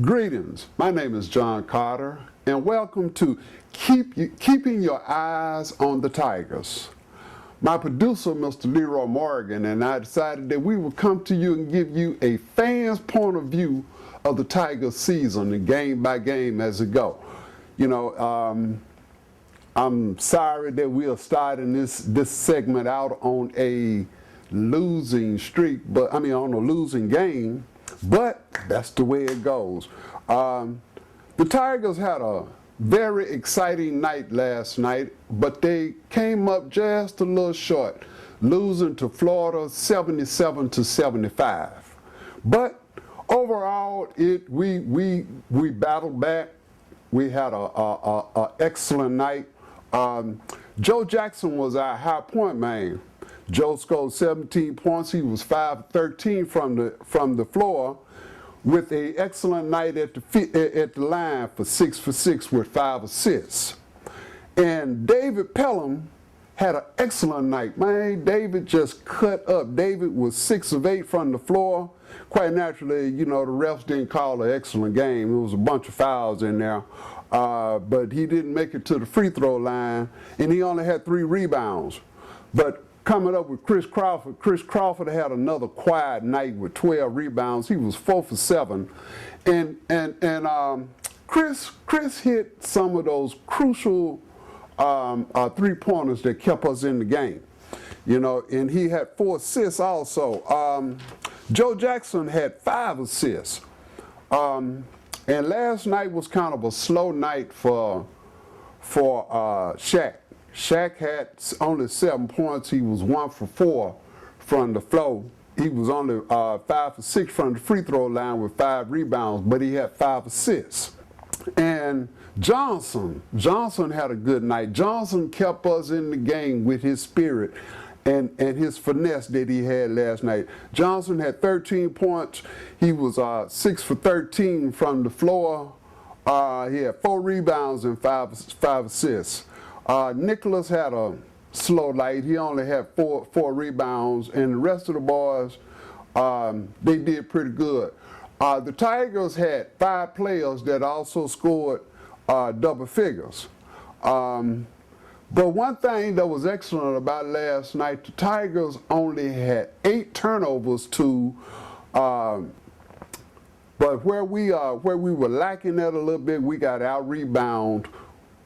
Greetings, my name is John Carter, and welcome to Keeping Your Eyes on the Tigers. My producer, Mr. Leroy Morgan, and I decided that we would come to you and give you a fan's point of view of the Tigers season, and game by game as it go. I'm sorry that we are starting this segment out on a losing streak, on a losing game. But that's the way it goes. The Tigers had a very exciting night last night, but they came up just a little short, losing to Florida 77-75. But overall, we battled back. We had a excellent night. Joe Jackson was our high point man. Joe scored 17 points. He was 5-13 from the floor, with an excellent night at the line for 6 for 6 with 5 assists. And David Pelham had an excellent night. Man, David just cut up. David was 6 of 8 from the floor. Quite naturally, the refs didn't call an excellent game. It was a bunch of fouls in there. But he didn't make it to the free throw line, and he only had 3 rebounds. But coming up with Chris Crawford had another quiet night with 12 rebounds. He was 4 for 7. And Chris hit some of those crucial 3-pointers that kept us in the game. And he had 4 assists also. Joe Jackson had 5 assists. And last night was kind of a slow night for Shaq. Shaq had only 7 points. He was 1 for 4 from the floor. He was only 5 for 6 from the free throw line with 5 rebounds, but he had 5 assists. And Johnson had a good night. Johnson kept us in the game with his spirit and his finesse that he had last night. Johnson had 13 points. He was 6 for 13 from the floor. He had 4 rebounds and 5 assists. Nicholas had a slow night. He only had 4 rebounds, and the rest of the boys, they did pretty good. The Tigers had 5 players that also scored double figures. But one thing that was excellent about last night, the Tigers only had 8 turnovers but where we were lacking that a little bit, we got out-rebound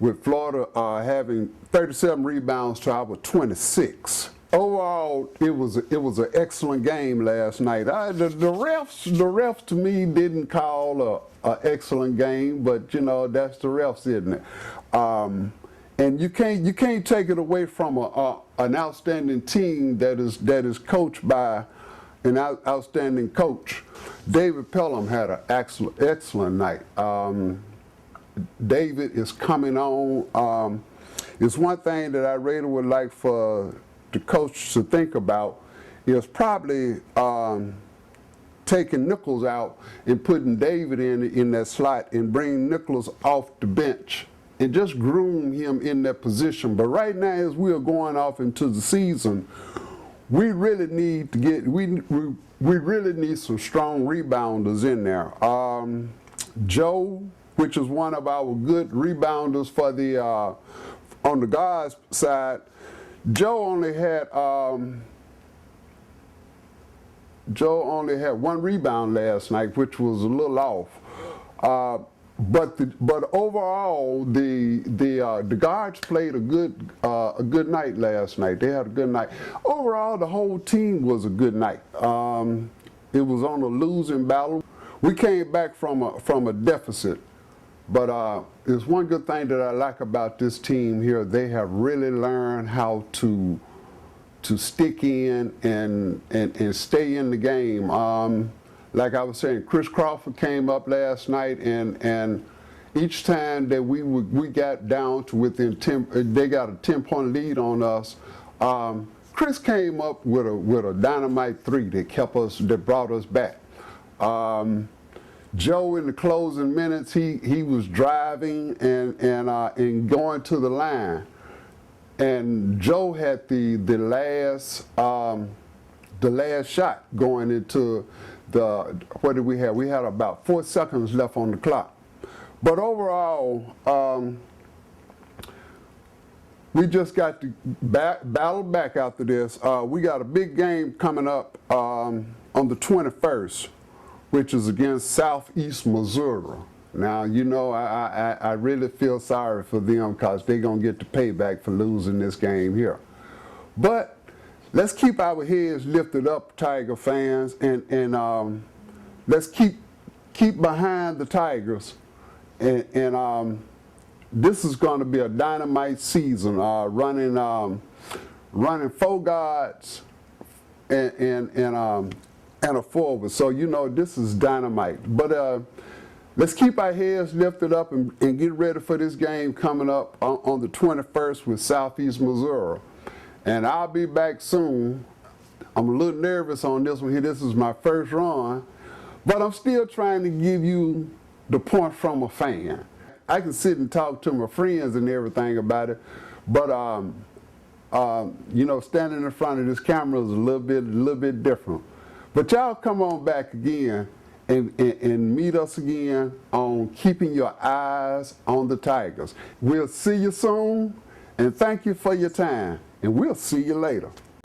with Florida having 37 rebounds to our 26. Overall, it was an excellent game last night. The refs to me didn't call an excellent game, but that's the refs, isn't it? And you can't take it away from an outstanding team that is coached by an outstanding coach. David Pelham had an excellent night. David is coming on. It's one thing that I really would like for the coach to think about is probably taking Nichols out and putting David in that slot and bringing Nichols off the bench and just groom him in that position. But right now, as we are going off into the season, we really need to get we really need some strong rebounders in there. Joe, which is one of our good rebounders for the on the guards side, Joe only had 1 rebound last night, which was a little off. But overall, the guards played a good night last night. They had a good night. Overall, the whole team was a good night. It was on a losing battle. We came back from a deficit. But there's one good thing that I like about this team here. They have really learned how to stick in and stay in the game. Like I was saying, Chris Crawford came up last night, and each time that we got down to within 10, they got a 10-point lead on us. Chris came up with a dynamite 3 that brought us back. Joe, in the closing minutes, he was driving and going to the line, and Joe had the last shot going into what did we have? We had about 4 seconds left on the clock. But overall, we just got to battle back after this. We got a big game coming up on the 21st, which is against Southeast Missouri. Now, you know, I really feel sorry for them because they're going to get the payback for losing this game here. But let's keep our heads lifted up, Tiger fans, and let's keep behind the Tigers. And this is going to be a dynamite season, running 4 guards and a forward. So, you know, this is dynamite. But let's keep our heads lifted up and get ready for this game coming up on the 21st with Southeast Missouri. And I'll be back soon. I'm a little nervous on this one here. This is my first run. But I'm still trying to give you the point from a fan. I can sit and talk to my friends and everything about it, but you know, standing in front of this camera is a little bit different. But y'all come on back again and meet us again on keeping your eyes on the Tigers. We'll see you soon, and thank you for your time, and we'll see you later.